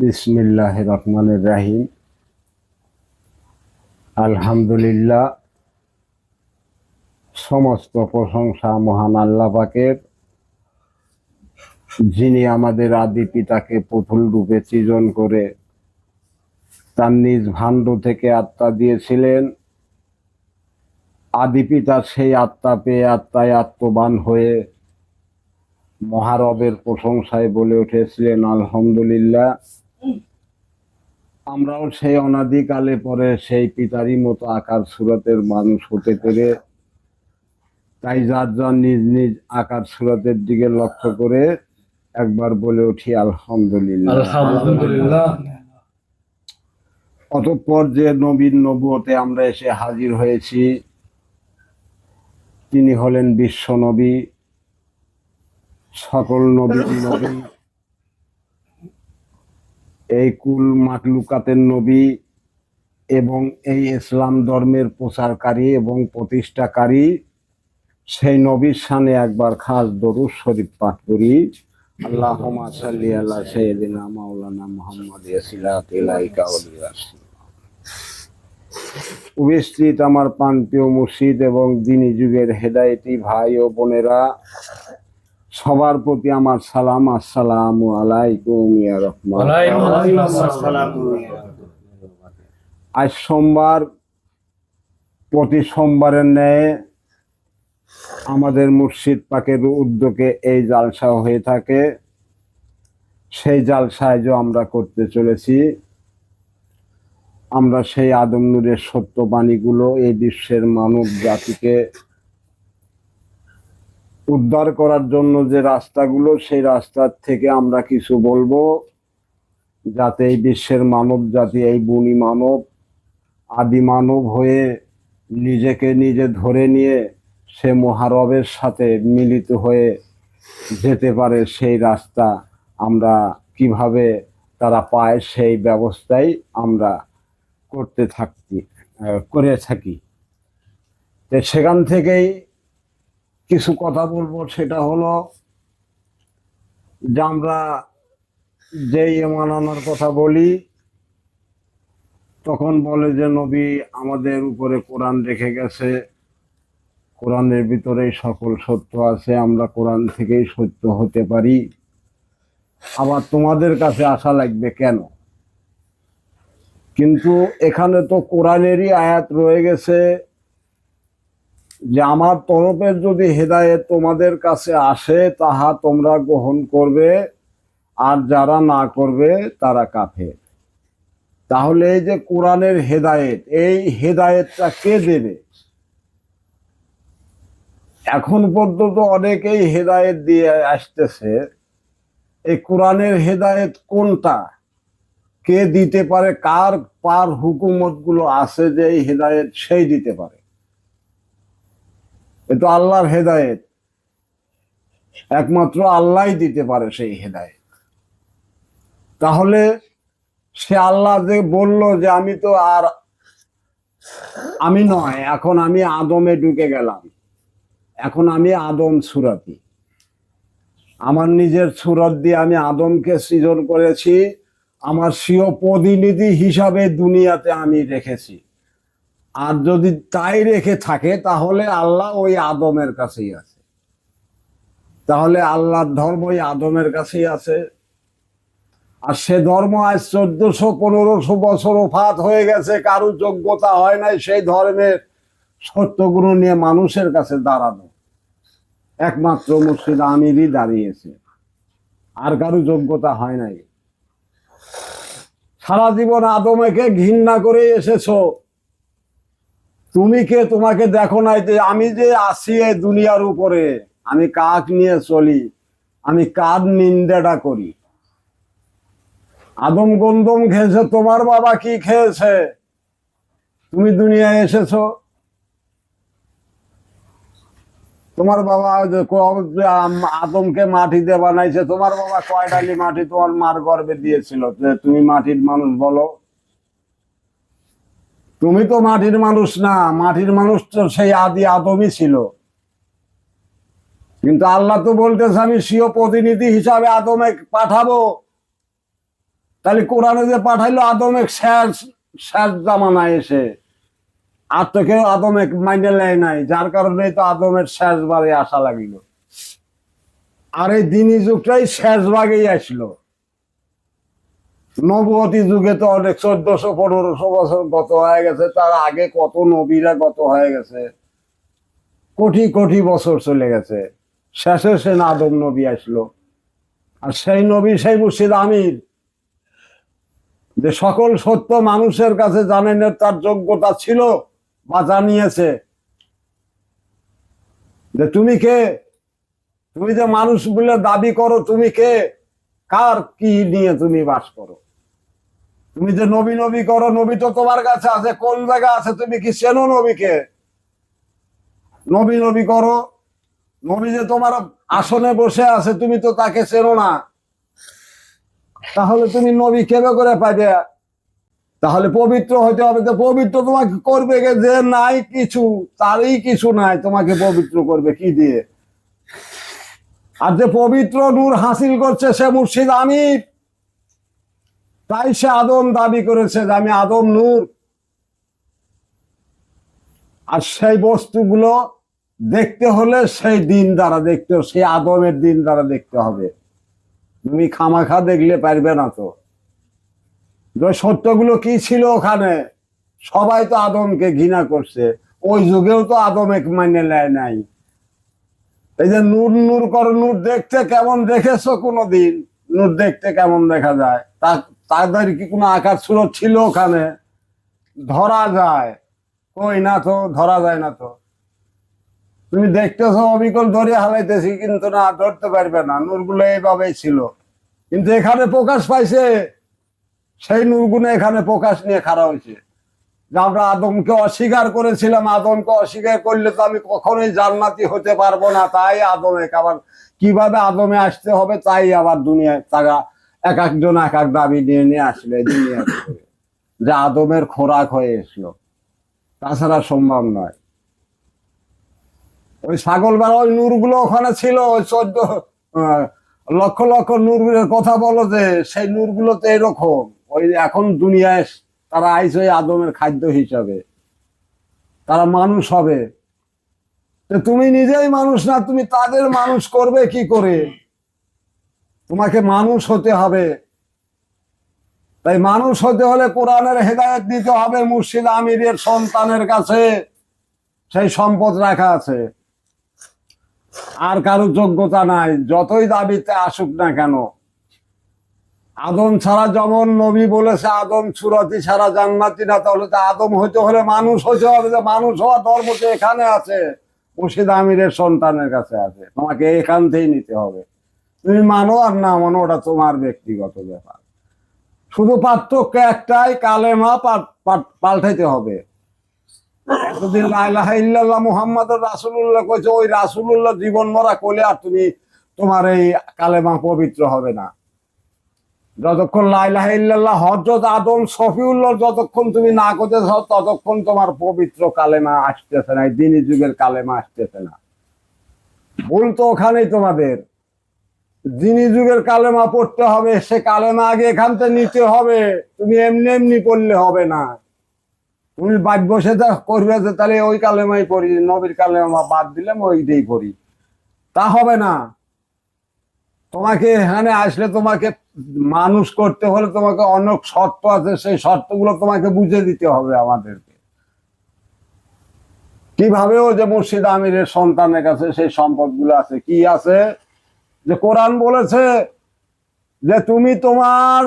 বিসমিল্লাহির রহমানির রহিম। আলহামদুলিল্লাহ, সমস্ত প্রশংসা মহান আল্লাহ পাকের, যিনি আমাদের আদি পিতাকে পুতুল রূপে সৃজন করে তার নিজ ভাণ্ড থেকে আত্মা দিয়েছিলেন। আদি পিতা সেই আত্মা পেয়ে আত্মায় আত্মবান হয়ে মহারবের প্রশংসায় বলে উঠেছিলেন আলহামদুলিল্লাহ। আমরাও সেই অনাদিকালে পরে সেই পিতারই মতো আকার সুরতের মানুষ হতে পেরে, তাই যার যার নিজ নিজ আকার সুরতের দিকে লক্ষ্য করে একবার বলে উঠি আলহামদুলিল্লাহ। আলহামদুলিল্লাহ। অতঃপর যে নবীর নবুয়তে আমরা এসে হাজির হয়েছি, তিনি হলেন বিশ্ব নবী, সকল নবীর নবী, এই কুল মাকলুকাতের নবী এবং এই ইসলাম ধর্মের প্রচারকারী এবং প্রতিষ্ঠাকারী সেই নবীর শানে একবার খাস দরুদ শরীফ পাঠ করি। আল্লাহুম্মা সাল্লি আলা সাইয়্যিদিনা মাওলানা মুহাম্মদ ইয়াসিলাতিলাইকা ওয়ালিয়াস। উপস্থিত আমার প্রাণপ্রিয় মুর্শিদ এবং দ্বীনি যুগের হেদায়েতি ভাই ও বোনেরা, সবার প্রতি আমার সালাম, আসসালামু আলাইকুম ইয়া রাহমাতুল্লাহ। আজ সোমবার, প্রতি সোমবারের ন্যায় আমাদের মুর্শিদ পাকের উদ্যোগে এই জালসা হয়ে থাকে। সেই জালসায় যে আমরা করতে চলেছি, আমরা সেই আদম নূরের সত্য বাণীগুলো এই বিশ্বের মানব জাতিকে উদ্ধার করার জন্য যে রাস্তাগুলো, সেই রাস্তার থেকে আমরা কিছু বলবো, যাতে এই বিশ্বের মানব জাতি, এই বুনি মানব, আদি মানব হয়ে নিজেকে নিজে ধরে নিয়ে সে মহারবের সাথে মিলিত হয়ে যেতে পারে। সেই রাস্তা আমরা কিভাবে তারা পায়, সেই ব্যবস্থাই আমরা করে থাকি। সেখান থেকেই কিছু কথা বলবো। সেটা হলো যে আমরা যেই ঈমান আনার কথা বলি, তখন বলে যে নবী আমাদের উপরে কোরআন রেখে গেছে, কোরআনের ভিতরেই সকল সত্য আছে, আমরা কোরআন থেকেই সত্য হতে পারি। আবার তোমাদের কাছে আসা লাগবে কেন? কিন্তু এখানে তো কোরআনেরই আয়াত রয়ে গেছে যে আমার তরফের যদি হেদায়েত তোমাদের কাছে আসে, তাহা তোমরা গ্রহণ করবে, আর যারা না করবে তারা কাফের। তাহলে এই যে কোরআনের হেদায়েত, এই হেদায়েতটা কে দেবে? এখন পর্যন্ত অনেকেই হেদায়েত দিয়ে আসতেছে, এই কোরআনের হেদায়েত কোনটা, কে দিতে পারে, কার পার হুকুমত গুলো আছে যে এই হেদায়েত সেই দিতে পারে? এ তো আল্লাহর হেদায়েত, একমাত্র আল্লাহই দিতে পারে সেই হেদায়েত। তাহলে সে আল্লাহ যে বলল যে আমি তো আর আমি নয়, এখন আমি আদমে ঢুকে গেলাম, এখন আমি আদম সুরাতি, আমার নিজের সুরত দিয়ে আমি আদমকে সৃজন করেছি, আমার স্বীয় প্রতিনিধি হিসাবে দুনিয়াতে আমি রেখেছি। আর যদি তাই রেখে থাকে, তাহলে আল্লাহ ওই আদমের কাছেই আছে, তাহলে আল্লাহর ধর্ম ওই আদমের কাছেই আছে। আর সে ধর্ম আজ 1400-1500 বছর ওফাত হয়ে গেছে, কারো যোগ্যতা হয় নাই সেই ধর্মের সত্যগুলো নিয়ে মানুষের কাছে দাঁড়ানো। একমাত্র মুর্শিদ আমিরই দাঁড়িয়েছে, আর কারো যোগ্যতা হয় নাই। সারা জীবন আদমকে ঘৃণা করে এসেছো, তুমি কে? তোমাকে দেখো নাই যে আমি যে আছি এই দুনিয়ার উপরে, আমি কাক নিয়ে চলি, আমি কার নিন্দাটা করি? আদম গন্ধম খেয়েছে, তোমার বাবা কি খেয়েছে? তুমি দুনিয়ায় এসেছো, তোমার বাবা আদমকে মাটি দিয়ে বানাইছে, তোমার বাবা কয় ডালি মাটি তোমার মার গর্ভে দিয়েছিল যে তুমি মাটির মানুষ বলো? তুমি তো মাটির মানুষ না, মাটির মানুষ তো সেই আদি আদমই ছিল। কিন্তু আল্লাহ তো বলতেছে আমি স্বীয় প্রতিনিধি হিসাবে আদমে পাঠাবো, তাহলে কোরআনে যে পাঠাইলো আদমের শেষ শেষ জামানায় এসে, আর তো কেউ আদমে মাইনে নেয় নাই, যার কারণে তো আদমের শেষ ভাগে আসা লাগিল। আর এই দিনী যুগটাই শেষ ভাগেই আসলো। নবুয়তি যুগে তো অনেক 1400-1500 বছর গত হয়ে গেছে, তার আগে কত নবীরা গত হয়ে গেছে, কোটি কোটি বছর চলে গেছে। শেষে সে আদম নবী আসলো। আর সেই নবী সেই মুর্শিদ আমির, যে সকল সত্য মানুষের কাছে জানেন তার যোগ্যতা ছিল বা জানিয়েছে যে তুমি কে, তুমি যে মানুষ বলে দাবি করো, তুমি কে, কার কি নিয়ে তুমি বাস করো, তুমি যে নবী নবী করো, নবী তো তোমার কাছে আছে, কোন জায়গা আছে, তুমি কি চেনো নবীকে? নবী নবী করো, নবী যে তোমার আসনে বসে আছে, তুমি তো তাকে চেনো না, তাহলে তুমি নবী কেবে করে পাইবে? তাহলে পবিত্র হইতে হবে। তো পবিত্র তোমাকে করবে কে? যে নাই কিছু, তারই কিছু নাই, তোমাকে পবিত্র করবে কি দিয়ে? আর যে পবিত্র নূর হাসিল করছে সে মুর্শিদ আমির, তাই সে আদম দাবি করেছে যে আমি আদম নূর। আর সেই বস্তুগুলো দেখতে হলে সেই দিন দ্বারা দেখতে, সেই আদমের দিন দ্বারা দেখতে হবে। তুমি খামাখা দেখলে পারবে না। তো সত্যগুলো কি ছিল ওখানে? সবাই তো আদমকে ঘৃণা করছে, ওই যুগেও তো আদমে মানে নেয় নাই। এই যে নূর নূর কর, নূর দেখতে কেমন দেখেছো কোনোদিন? নূর দেখতে কেমন দেখা যায়? তাদের কি কোনো আকার সুরত ছিল ওখানে? ধরা যায়? কই না তো, ধরা যায় না তো। তুমি দেখতেছো অবিকল ধরে হালাইতেছি, কিন্তু না, ধরতে পারবে না। নূরগুলো এইভাবেই ছিল, কিন্তু এখানে প্রকাশ পাইছে। সেই নূরগুলো এখানে প্রকাশ নিয়ে খাড়া হয়েছে। যে আমরা আদমকে অস্বীকার করেছিলাম, আদমকে অস্বীকার করলে তো আমি কখনোই জান্নাতি হতে পারবো না, তাই আদমে আবার কিভাবে আদমে আসতে হবে, তাই আবার দুনিয়ায় তারা এক একজন এক এক দাবি নিয়ে নিয়ে আসলে দুনিয়া, যে আদমের খোরাক হয়ে এসলো। তাছাড়া সম্ভব নয়। ওই ছাগল বেড়া ওই নূরগুলো ওখানে ছিল, ওই 14 লক্ষ লক্ষ নূরের কথা বলো, যে সেই নূরগুলো তো এরকম। ওই এখন দুনিয়ায় তারা আইছে ওই আদমের খাদ্য হিসাবে, তারা মানুষ হবে। তুমি নিজেই মানুষ না, তুমি তাদের মানুষ করবে কি করে? তোমাকে মানুষ হতে হবে। তাই মানুষ হতে হলে কোরআনের হেদায়েত দিতে হবে মুর্শিদ আমিরের সন্তানের কাছে। সেই সম্পদ রাখা আছে, আর কারো যোগ্যতা নাই, যতই দাবিতে আসুক না কেন। আদম ছাড়া যেমন নবী বলেছে আদম সুরতি ছাড়া জান্নাতি না, তাহলে তো আদম হইতে হলে মানুষ হইতে হবে। যে মানুষ হওয়া ধর্ম তো এখানে আছে, মুর্শিদ আমিরের সন্তানের কাছে আছে। তোমাকে এখান থেকেই নিতে হবে। তুমি মানো আর না মানো, ওটা তোমার ব্যক্তিগত ব্যাপার। শুধু পার্থক্য একটাই, কালেমা পাল্টাইতে হবে। এতদিন লা ইলাহা ইল্লাল্লাহ মুহাম্মাদুর রাসূলুল্লাহ কইছে, ওই রাসূলুল্লাহ জীবন মরা কইলে আর তুমি তোমার এই কালেমা পবিত্র হবে না। যতক্ষণ লা ইলাহা ইল্লাল্লাহ হযরত আদম শফিউল্লাহ যতক্ষণ তুমি না করতেছ, ততক্ষণ তোমার পবিত্র কালেমা আসতেছে না, দ্বীনি যুগের কালেমা আসতেছে না। ভুল তো ওখানেই তোমাদের। দ্বীনি যুগের কালেমা পড়তে হবে, সে কালেমা আগে এখান থেকে নিতে হবে। তুমি এমনি এমনি পড়লে হবে না। তুমি বাদ বসে করবে যে তাহলে ওই কালেমাই পড়ি, নবীর কালেমা বাদ দিলাম ওইটাই পড়ি, তা হবে না। তোমাকে এখানে আসলে তোমাকে মানুষ করতে হলে তোমাকে অনেক শর্ত আছে, সেই শর্তগুলো তোমাকে বুঝে দিতে হবে আমাদেরকে। কিভাবেও যে মুর্শিদ আমিরের সন্তানের কাছে সেই সম্পদগুলো আছে। কি আছে? যে কোরআন বলেছে যে তুমি তোমার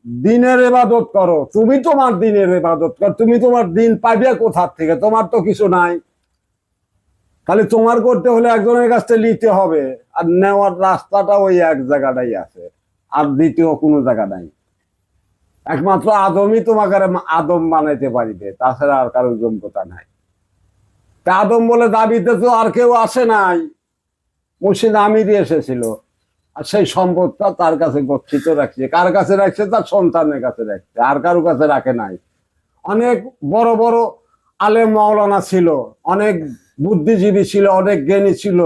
দিনের ইবাদত করো, তুমি তোমার দিনের ইবাদত করো। তুমি তোমার দিন পাইবে কোথার থেকে? তোমার তো কিছু নাই। তাহলে তোমার করতে হলে একজনের কাছ থেকে নিতে হবে, আর নেওয়ার রাস্তাটা ওই এক জায়গাটাই আছে, আর দ্বিতীয় কোনো জায়গা নাই। একমাত্র আদমই তোমাকে আদম বানাইতে পারিবে, তাছাড়া আর কারোর যোগ্যতা নাই। তা আদম বলে দাবিতে তো আর কেউ আসে নাই, মুর্শিদ আমিরই এসেছিল। আর সেই সম্পদটা তার কাছে গচ্ছিত রাখছে। কার কাছে রাখছে? তার সন্তানের কাছে রাখছে, আর কারো কাছে রাখে নাই। অনেক বড় বড় আলেম মাওলানা ছিল, অনেক বুদ্ধিজীবী ছিল, অনেক জ্ঞানী ছিল,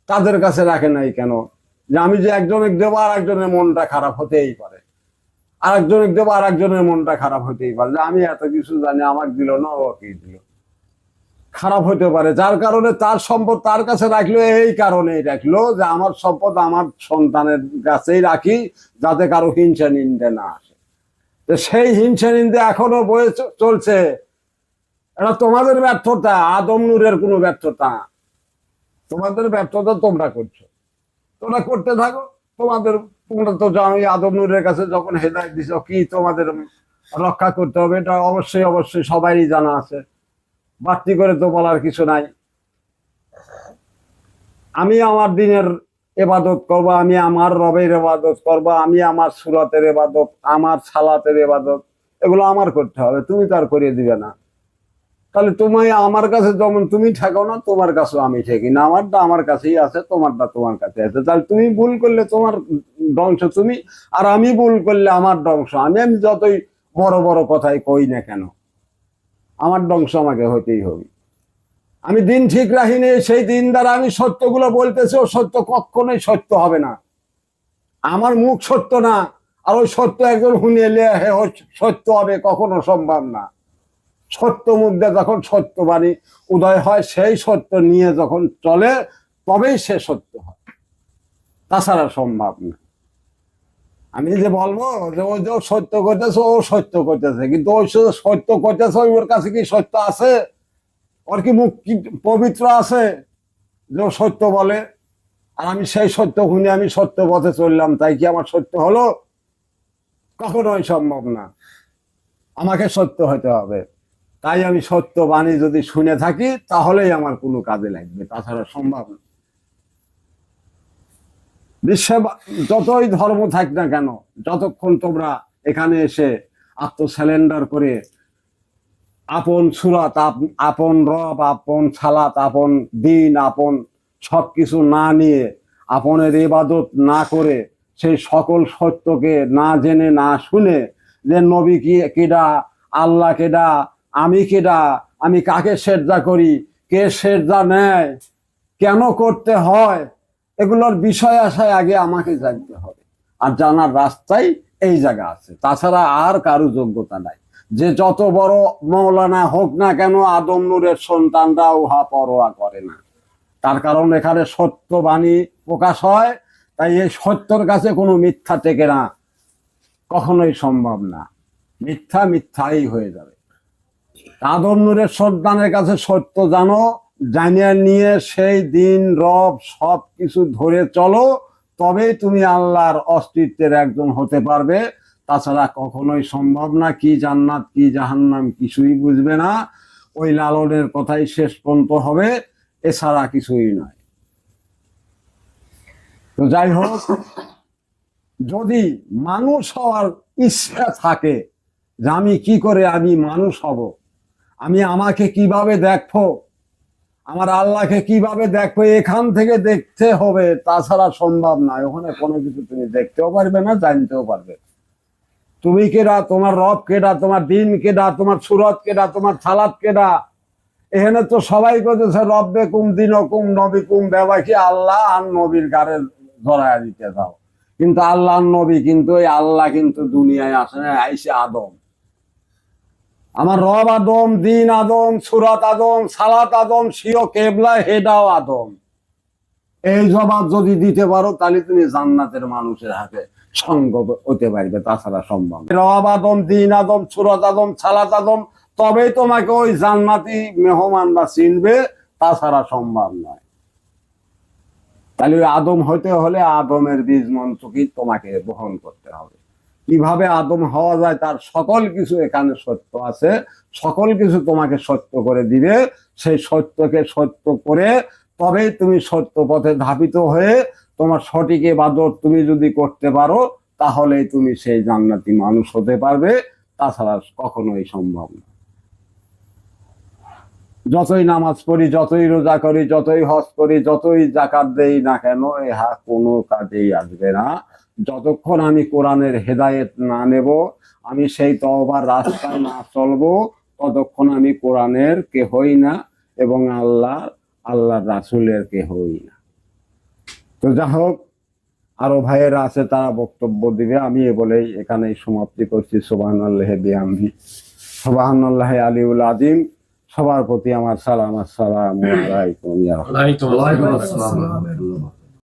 তাদের কাছে রাখে নাই কেন? যে আমি যে একজনের দেবো আর একজনের মনটা খারাপ হতেই পারে। আরেকজনের দেবো, আরেকজনের মনটা খারাপ হতেই পারে যে আমি এত কিছু জানি, আমাকে দিল না, ওকে দিল, খারাপ হতে পারে। যার কারণে তার সম্পদ তার কাছে রাখলো, এই কারণেই রাখলো যে আমার সম্পদ আমার সন্তানের কাছেই রাখি, যাতে কারো হিংসা নিন্দে না আসে। সেই হিংসা নিন্দে এখনো বয়ে চলছে। এটা তোমাদের ব্যর্থতা, আদম নূরের কোনো ব্যর্থতা না। তোমাদের ব্যর্থতা তোমরা করছো, তোমরা করতে থাকো। তোমরা তো জানোই আদম নূরের কাছে যখন হেদায়েত দিছো কি তোমাদের রক্ষা করতে হবে, এটা অবশ্যই অবশ্যই সবারই জানা আছে, বাড়তি করে তো বলার কিছু নাই। আমি আমার দিনের এবাদত করবো, আমি আমার রবের এবাদত করবো, আমি আমার সুরাতের এবাদত, আমার সালাতের এবাদত, এগুলো আমার করতে হবে, তুমি তো আর করিয়ে দিবে না। তাহলে তুমি আমার কাছে যেমন তুমি ঠেকো না, তোমার কাছেও আমি ঠেকি না। আমারটা আমার কাছেই আছে, তোমারটা তোমার কাছে আছে। তাহলে তুমি ভুল করলে তোমার ধ্বংস তুমি, আর আমি ভুল করলে আমার ধ্বংস আমি। আমি যতই বড় বড় কথাই কই না কেন, আমার ধ্বংস আমাকে হতেই হবে। আমি দিন ঠিক রাখিনি, সেই দিন দ্বারা আমি সত্যগুলো বলতেছি, ও সত্য কখনোই সত্য হবে না। আমার মুখ সত্য না, আর ওই সত্য একজন শুনিয়ে সত্য হবে, কখনো সম্ভব না। সত্য মুখ দিয়ে যখন সত্যবাণী উদয় হয়, সেই সত্য নিয়ে যখন চলে, তবেই সে সত্য হয়, তাছাড়া সম্ভব না। আমি যে বলবো যে ওই যে সত্য করতেছে, ও সত্য করতেছে, কিন্তু ওই সত্য করতেছে, ওর কাছে কি সত্য আছে? ওর কি মুখ কি পবিত্র আছে যে ও সত্য বলে? আর আমি সেই সত্য শুনে আমি সত্য পথে চললাম, তাই কি আমার সত্য হলো? কখনোই সম্ভব না। আমাকে সত্য হতে হবে। তাই আমি সত্য বাণী যদি শুনে থাকি, তাহলেই আমার কোনো কাজে লাগবে, তাছাড়া সম্ভব না। বিশ্বে যতই ধর্ম থাক না কেন, যতক্ষণ তোমরা এখানে এসে আত্মস্যালেন্ডার করে আপন সুরাত, আপন রব, আপন সালাত, আপন দিন, আপন সবকিছু না নিয়ে, আপনের ইবাদত না করে, সেই সকল সত্যকে না জেনে না শুনে, যে নবী কি কেডা, আল্লাহ কেডা, আমি কেডা, আমি কাকে সেজদা করি, কে সেজদা নেয়, কেন করতে হয়, এগুলোর বিষয় আশায় আগে আমাকে জানতে হবে। আর জানার রাস্তাই এই জায়গা আছে, তাছাড়া আর কারো যোগ্যতা নাই। যে যত বড় মৌলানা হোক না কেন, আদম নূরের সন্তানরা উহা পরোয়া করে না। তার কারণ এখানে সত্য বাণী প্রকাশ হয়, তাই এই সত্যর কাছে কোনো মিথ্যা টেকে না, কখনোই সম্ভব না। মিথ্যা মিথ্যাই হয়ে যাবে। আদম নূরের সন্তানের কাছে সত্য জানো, জানিয়ে নিয়ে সেই দিন রব সব কিছু ধরে চলো, তবেই তুমি আল্লাহর অস্তিত্বের একজন হতে পারবে। তাছাড়া কখনোই সম্ভব না। কি জান্নাত কি জাহান্নাম কিছুই বুঝবে না, ওই লালনের কথাই শেষ পর্যন্ত হবে, এছাড়া কিছুই নয়। তো যাই হোক, যদি মানুষ হওয়ার ইচ্ছা থাকে যে আমি কি করে আমি মানুষ হব, আমি আমাকে কিভাবে দেখবো, আমার আল্লাহকে কিভাবে দেখবো, এখান থেকে দেখতে হবে, তাছাড়া সম্ভব নয়। ওখানে কোনো কিছু তুমি দেখতেও পারবে না, জানতেও পারবে। তুমি কেডা, তোমার রব কেডা, তোমার দিন কেডা, তোমার সুরত কেডা, তোমার সালাত কেডা, এখানে তো সবাই করতেছে রব্বে কুম দিন কুম নবী কুম ব্যবাকি, আল্লাহ আর নবীর গাড়ে ধরায় দিতে দাও। কিন্তু আল্লাহ নবী কিন্তু, এই আল্লাহ কিন্তু দুনিয়ায় আসে না, আইসে আদম। আমার রব আদম, দিন আদম, সুরাত আদম, সালাত আদম, সিও কেবলা, হেডাও আদম। এই জবাব যদি দিতে পারো, তাহলে তুমি জান্নাতের মানুষের হাতে সঙ্গ হতে পারবে, তাছাড়া সম্ভব। রব আদম, দিন আদম, সুরাত আদম, সালাত আদম, তবেই তোমাকে ওই জান্নাতি মেহমানরা চিনবে, তাছাড়া সম্ভব নয়। তাহলে ওই আদম হইতে হলে আদমের বীজ মন্ত্রকে তোমাকে বহন করতে হবে। কিভাবে আদম হওয়া যায় তার সকল কিছু এখানে সত্য আছে, সকল কিছু তোমাকে সত্য করে দিবে। সেই সত্যকে সত্য করে তবেই তুমি সত্য পথে ধাবিত হয়ে তোমার সঠিক ইবাদত তুমি যদি করতে পারো, তাহলেই তুমি সেই জান্নাতি মানুষ হতে পারবে, তাছাড়া কখনোই সম্ভব না। যতই নামাজ পড়ি, যতই রোজা করি, যতই হজ করি, যতই জাকাত দেই না কেন, ইহা কোনো কাজেই আসবে না যতক্ষণ আমি কোরআনের হেদায়েত না নেব, আমি সেই তওবার রাস্তায় না চলবো, ততক্ষণ আমি কোরআনের কেহই না এবং আল্লাহ রাসূলের কেহই না। তো যা হোক, আরো ভাইয়েরা আছে, তারা বক্তব্য দিবে। আমি এ বলেই এখানেই সমাপ্তি করছি। সুবহানাল্লাহি বিহামদি, সুবহানাল্লাহি আলিউল আযীম। সবার প্রতি আমার সালাম। আসসালামু আলাইকুম। ওয়ালাইকুম আসসালাম।